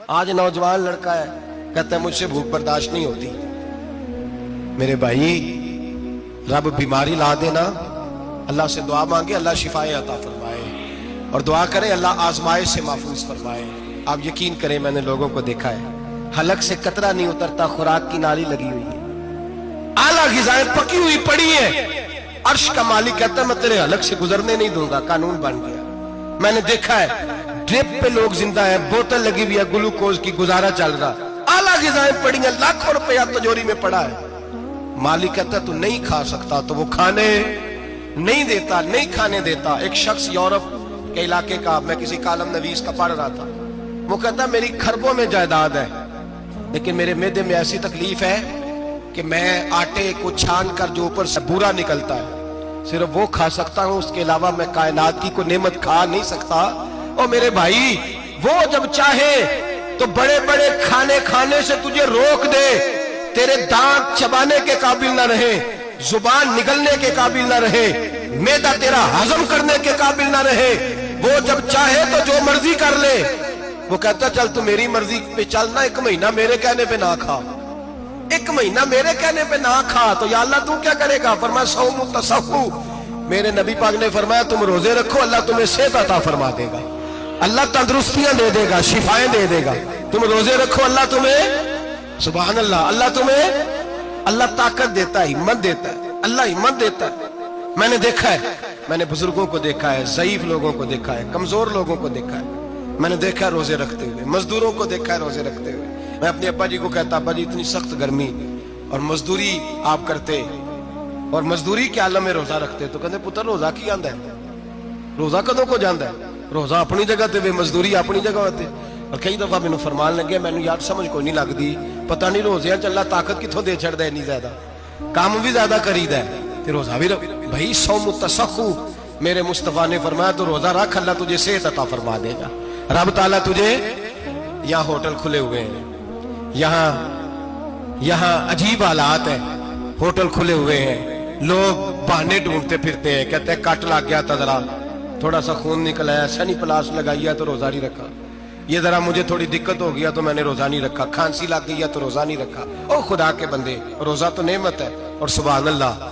آج نوجوان لڑکا ہے کہتا ہے مجھ سے بھوک برداشت نہیں ہوتی. میرے بھائی رب بیماری لا دینا, اللہ سے دعا مانگے اللہ شفائے عطا فرمائے, اور دعا کریں اللہ آزمائش سے محفوظ فرمائے. آپ یقین کریں میں نے لوگوں کو دیکھا ہے حلق سے قطرہ نہیں اترتا, خوراک کی نالی لگی ہوئی ہے, اعلیٰ غذائیں پکی ہوئی پڑی ہیں, عرش کا مالک کہتا ہے میں تیرے حلق سے گزرنے نہیں دوں گا. قانون بن گیا. میں نے دیکھا ہے ڈرپ پہ لوگ زندہ ہیں, بوتل لگی ہوئی ہے گلوکوز کی, گزارا چل رہا, اعلیٰ غذائیں پڑی ہیں, لاکھوں روپیہ تجوری میں پڑا ہے. مالک کہتا ہے تو نہیں کھا سکتا, تو وہ کھانے نہیں دیتا, نہیں کھانے دیتا. ایک شخص یورپ کے علاقے کا, میں کسی کالم نویس کا پڑھ رہا تھا, وہ کہتا میری کھربوں میں جائیداد ہے لیکن میرے معدے میں ایسی تکلیف ہے کہ میں آٹے کو چھان کر جو اوپر سے بورا نکلتا ہے صرف وہ کھا سکتا ہوں, اس کے علاوہ میں کائنات کی کوئی نعمت کھا نہیں سکتا. اور میرے بھائی وہ جب چاہے تو بڑے بڑے کھانے کھانے سے تجھے روک دے, تیرے دانت چبانے کے قابل نہ رہے, زبان نگلنے کے قابل نہ رہے, معدہ تیرا ہضم کرنے کے قابل نہ رہے, وہ جب چاہے تو جو مرضی کر لے. وہ کہتا چل تو میری مرضی پہ چلنا, ایک مہینہ میرے کہنے پہ نہ کھا, ایک مہینہ میرے کہنے پہ نہ کھا, تو یا اللہ تو کیا کرے گا؟ فرمایا صوم تصحو. میرے نبی پاک نے فرمایا تم روزے رکھو اللہ تمہیں صحت عطا فرما دے گا, اللہ تندرستیاں دے دے گا, شفائیں دے دے گا. تم روزے رکھو اللہ تمہیں, سبحان اللہ, اللہ تمہیں, اللہ طاقت دیتا ہے, ہمت دیتا ہے, اللہ ہمت دیتا ہے. میں نے دیکھا ہے, میں نے بزرگوں کو دیکھا ہے, ضعیف لوگوں کو دیکھا ہے, کمزور لوگوں کو دیکھا ہے, میں نے دیکھا ہے روزے رکھتے ہوئے, مزدوروں کو دیکھا ہے روزے رکھتے ہوئے. میں اپنے ابا جی کو کہتا ابا جی اتنی سخت گرمی اور مزدوری آپ کرتے اور مزدوری کے عالم میں روزہ رکھتے, تو کہتے پتر روزہ کی آندا ہے, روزہ کدوں کو جاندا ہے, روزہ اپنی جگہ تے مزدوری اپنی جگہ ہوتے. اور کئی دفعہ مینوں فرمان لگے, مینوں یار سمجھ کوئی نہیں لگتی, پتہ نہیں روزیاں چ اللہ طاقت کتھوں دے چھڑدا ہے, نہیں زیادہ کام بھی زیادہ کریدا ہے تے روزہ بھی بھائی صوم تصحو. میرے مصطفیٰ نے فرمایا تو روزہ رکھ اللہ تجھے صحت عطا فرما دے گا. رب تعالیٰ تجھے, یہاں ہوٹل کھلے ہوئے ہیں, یہاں عجیب حالات ہیں, ہوٹل کھلے ہوئے ہیں, لوگ بہانے ڈھونڈتے پھرتے ہیں, کہتے ہیں کٹ لگ گیا تھا ذرا, تھوڑا سا خون نکل آیا, سنی پلاس لگائی ہے تو روزہ نہیں رکھا, یہ ذرا مجھے تھوڑی دقت ہو گیا تو میں نے روزہ نہیں رکھا, کھانسی لگ گئی ہے تو روزہ نہیں رکھا. او خدا کے بندے, روزہ تو نعمت ہے. اور سبحان اللہ,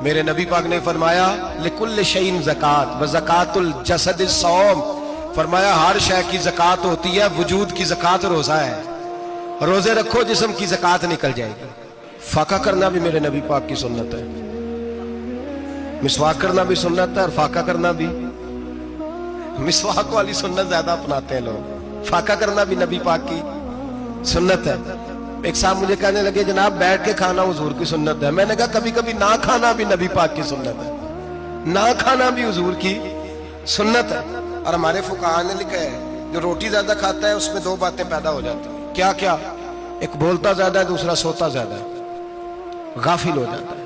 میرے نبی پاک نے فرمایا لکل شیء زکات وزکات الجسد الصوم. فرمایا ہر شے کی زکات ہوتی ہے, وجود کی زکات روزہ ہے. روزے رکھو جسم کی زکات نکل جائے گی. فاقہ کرنا بھی میرے نبی پاک کی سنت ہے, مسواک کرنا بھی سنت ہے, اور فاقہ کرنا بھی. مسواک والی سنت زیادہ اپناتے ہیں لوگ, فاقہ کرنا بھی نبی پاک کی سنت ہے. ایک صاحب مجھے کہنے لگے جناب بیٹھ کے کھانا حضور کی سنت ہے. میں نے کہا کبھی کبھی نہ کھانا بھی نبی پاک کی سنت ہے, نہ کھانا بھی حضور کی سنت ہے. اور ہمارے فقہاء نے لکھا ہے جو روٹی زیادہ کھاتا ہے اس میں دو باتیں پیدا ہو جاتی ہیں. کیا کیا؟ ایک بولتا زیادہ ہے, دوسرا سوتا زیادہ ہے, غافل ہو جاتا ہے.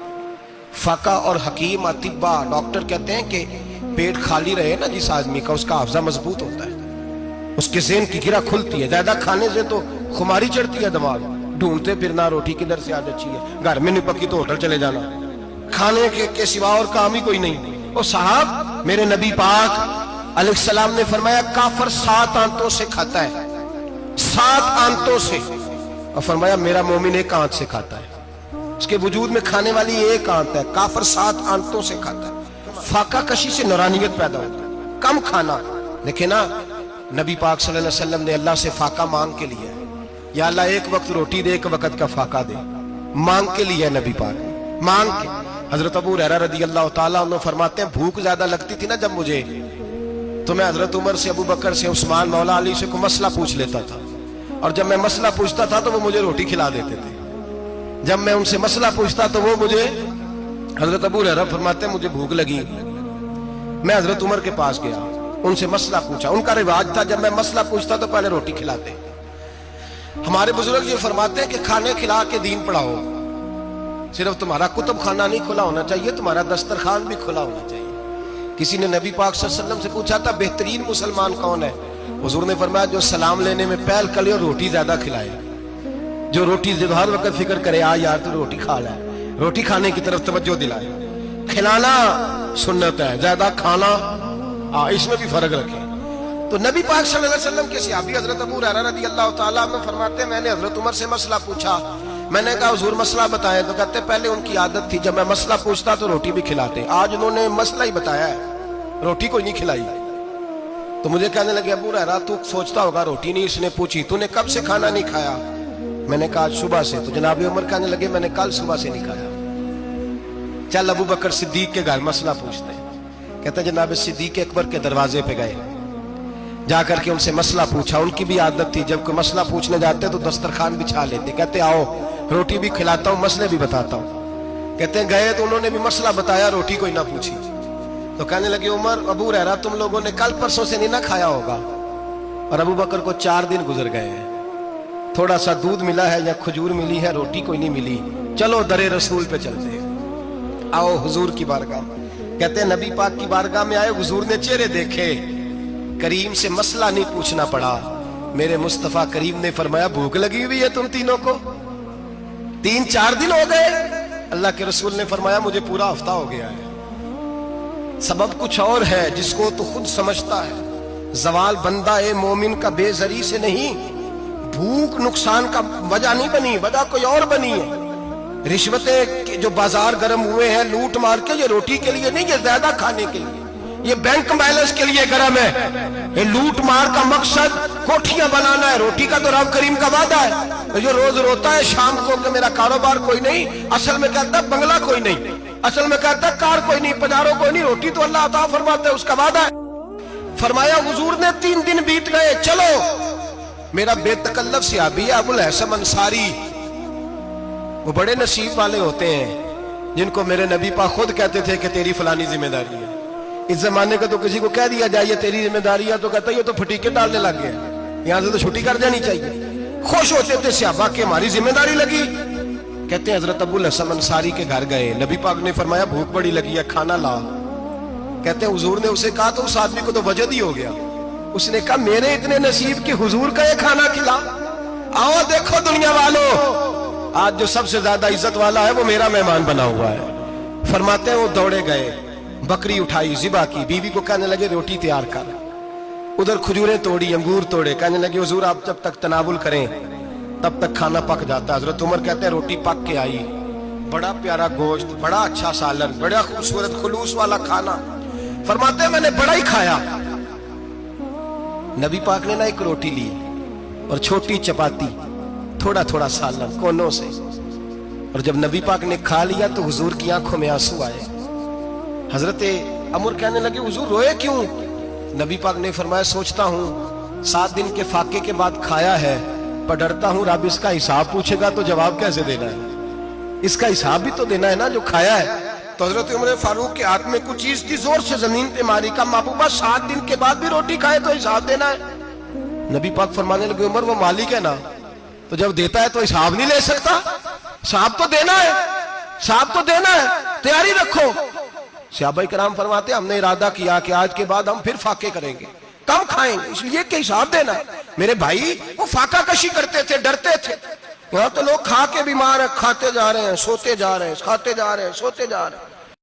فقہ اور حکیم اطباء ڈاکٹر کہتے ہیں کہ پیٹ خالی رہے نا جس آدمی کا, اس کا حافظہ مضبوط ہوتا ہے, اس کے ذہن کی گرہ کھلتی ہے. زیادہ کھانے سے تو خماری چڑھتی ہے, دماغ ڈھونڈتے پھرنا روٹی کدھر سے آج اچھی ہے, گھر میں نہیں پکی تو ہوٹل چلے جانا, کھانے کے سوا اور کام ہی کوئی نہیں. اور صاحب میرے نبی پاک علیہ السلام نے فرمایا کافر 7 آنتوں سے کھاتا ہے, 7 آنتوں سے, اور فرمایا میرا مومن 1 آنت سے کھاتا ہے. اس کے وجود میں کھانے والی 1 آنت ہے, کافر 7 آنتوں سے کھاتا ہے. فاقہ کشی سے نورانیت پیدا ہوتا ہے, کم کھانا. دیکھیں نا نبی پاک صلی اللہ علیہ وسلم نے اللہ سے فاقہ مانگ کے لیا ہے, یا اللہ 1 وقت روٹی دے 1 وقت کا فاقہ دے, مانگ کے لیا ہے نبی پاک, مانگ کے. حضرت ابو ہریرہ رضی اللہ تعالیٰ عنہ فرماتے ہیں بھوک زیادہ لگتی تھی نا جب مجھے, تو میں حضرت عمر سے, ابو بکر سے, عثمان مولا علی سے کوئی مسئلہ پوچھ لیتا تھا, اور جب میں مسئلہ پوچھتا تھا تو وہ مجھے روٹی کھلا دیتے تھے. جب میں ان سے مسئلہ پوچھتا تو وہ مجھے, حضرت ابو ہریرہ فرماتے ہیں مجھے بھوک لگی, میں حضرت عمر کے پاس گیا, ان سے مسئلہ پوچھا. ان کا رواج تھا جب میں مسئلہ پوچھتا تو پہلے روٹی کھلاتے. ہمارے بزرگ یہ فرماتے ہیں کہ کھانے کھلا کے دین پڑھاؤ, صرف تمہارا کتب خانہ نہیں کھلا ہونا چاہیے, تمہارا دسترخوان بھی کھلا ہونا چاہیے. کسی نے نبی پاک صلی اللہ علیہ وسلم سے پوچھا تھا بہترین مسلمان کون ہے؟ حضور نے فرمایا جو سلام لینے میں پہل کرے اور روٹی زیادہ کھلائے, جو روٹی ہر وقت فکر کرے آ یار تو روٹی کھا لے, روٹی کھانے کی طرف توجہ دلائے. کھلانا سنت ہے, زیادہ کھانا اس میں بھی فرق رکھیں. تو تو نبی پاک صلی اللہ علیہ وسلم کے صحابی حضرت ابو ہریرہ رضی اللہ تعالیٰ عنہ فرماتے ہیں میں نے حضرت عمر سے مسئلہ پوچھا. میں نے کہا حضور مسئلہ بتائیں. تو کہتے پہلے ان کی عادت تھی جب میں مسئلہ پوچھتا تو روٹی بھی کھلاتے. آج انہوں نے مسئلہ ہی بتایا ہے, روٹی کوئی نہیں کھلائی. تو مجھے کہنے لگے ابو ہریرہ تو سوچتا ہوگا روٹی نہیں اس نے پوچھی, تو نے کب سے کھانا نہیں کھایا؟ میں نے کہا آج صبح سے. تو جناب عمر کہنے لگے میں نے کل صبح سے نہیں کھایا. چل ابو بکر صدیق کے گھر مسئلہ پوچھتے ہیں. کہتے ہیں جناب صدیق اکبر کے دروازے پہ گئے, جا کر کے ان سے مسئلہ پوچھا. ان کی بھی عادت تھی جب کوئی مسئلہ پوچھنے جاتے تو دسترخوان بچھا لیتے. کہتے آؤ روٹی بھی کھلاتا ہوں مسئلے بھی بتاتا ہوں. کہتے ہیں گئے تو انہوں نے بھی مسئلہ بتایا, روٹی کوئی نہ پوچھی. تو کہنے لگے عمر ابو ہریرہ تم لوگوں نے کل پرسوں سے نہیں نہ کھایا ہوگا. اور ابو بکر کو 4 دن گزر گئے ہیں, تھوڑا سا دودھ ملا ہے یا کھجور ملی ہے, روٹی کوئی نہیں ملی. چلو در رسول پہ چلتے ہیں, آؤ حضور کی بارگاہ. کہتے ہیں نبی پاک کی بارگاہ میں آئے, حضور نے چہرے دیکھے, کریم سے مسئلہ نہیں پوچھنا پڑا. میرے مصطفیٰ کریم نے فرمایا بھوک لگی ہوئی ہے تم تینوں کو, 3-4 دن ہو گئے. اللہ کے رسول نے فرمایا مجھے پورا ہفتہ ہو گیا ہے. سبب کچھ اور ہے جس کو تو خود سمجھتا ہے. زوال بندہ اے مومن کا بے زری سے نہیں, بھوک نقصان کا وجہ نہیں بنی, وجہ کوئی اور بنی ہے. رشوتیں جو بازار گرم ہوئے ہیں لوٹ مار کے, یہ روٹی کے لیے نہیں, یہ زیادہ کھانے کے لیے, یہ بینک بیلنس کے لیے گرم ہے. یہ لوٹ مار کا مقصد کوٹھیاں بنانا ہے, روٹی کا تو رب کریم کا وعدہ ہے. جو روز روتا ہے شام کو کہ میرا کاروبار کوئی نہیں, اصل میں کہتا ہے بنگلہ کوئی نہیں, اصل میں کہتا ہے کار کوئی نہیں, پجاروں کوئی نہیں, روٹی تو اللہ عطا فرماتا ہے, اس کا وعدہ ہے. فرمایا حضور نے 3 دن بیت گئے, چلو. میرا بے تکلف صحابی ہے ابو الحسن انصاری, وہ بڑے نصیب والے ہوتے ہیں جن کو میرے نبی پاک خود کہتے تھے کہ تیری فلانی ذمہ داری ہے. اس زمانے کا تو کسی کو کہہ دیا جائے یہ تیری ذمہ داری ہے تو کہتا ہے یہ تو پھٹیکے ڈالنے لگ گئے, یہاں سے تو چھٹی کر جانی چاہیے. خوش ہوتے تھے صحابہ کہ ہماری ذمہ داری لگی. کہتے ہیں حضرت ابو الحسن انصاری کے گھر گئے, نبی پاک نے فرمایا بھوک بڑی لگی ہے کھانا لا. کہتے ہیں حضور نے اسے کہا تو اس آدمی کو تو وجد ہی ہو گیا. اس نے کہا میرے اتنے نصیب کہ حضور کا یہ کھانا کھلا. آؤ دیکھو دنیا والو, آج جو سب سے زیادہ عزت والا ہے وہ میرا مہمان بنا ہوا ہے. فرماتے ہیں وہ دوڑے گئے, بکری اٹھائی, ذبح کی, بیوی کو کہنے لگے روٹی تیار کر. ادھر کھجوریں توڑی, انگور توڑے, کہنے لگے حضور آپ جب تک تناول کریں تب تک کھانا پک جاتا ہے. حضرت عمر کہتے ہیں روٹی پک کے آئی, بڑا پیارا گوشت, بڑا اچھا سالن, بڑا خوبصورت خلوص والا کھانا. فرماتے ہیں میں نے بڑا ہی کھایا. نبی پاک نے نہ ایک روٹی لی اور چھوٹی چپاتی, تھوڑا تھوڑا سالن کونوں سے, اور جب نبی پاک نے کھا لیا تو حضور کی آنکھوں میں آنسو آئے. حضرت عمر کہنے لگے حضور روئے کیوں؟ نبی پاک نے فرمایا سوچتا ہوں 7 دن کے فاقے کے بعد کھایا ہے, پر ڈرتا ہوں رب اس کا حساب پوچھے گا تو جواب کیسے دینا ہے, اس کا حساب بھی تو دینا ہے نا جو کھایا ہے. تو حضرت عمر فاروق کے ہاتھ میں کچھ چیز تھی, زور سے زمین پہ ماری, کا محبوبہ 7 دن کے بعد بھی روٹی کھائے تو حساب دینا ہے. نبی پاک فرمانے لگے عمر وہ مالک ہے نا, تو جب دیتا ہے تو حساب نہیں لے سکتا, حساب تو دینا ہے, حساب تو دینا ہے, تیاری رکھو. صحابہ کرام فرماتے ہم نے ارادہ کیا کہ آج کے بعد ہم پھر فاقے کریں گے, کم کھائیں گے, اس لیے کہ حساب دینا. میرے بھائی وہ فاقہ کشی کرتے تھے, ڈرتے تھے. یہاں تو لوگ کھا کے بیمار ہیں, کھاتے جا رہے ہیں, سوتے جا رہے ہیں, کھاتے جا رہے ہیں, سوتے جا رہے ہیں.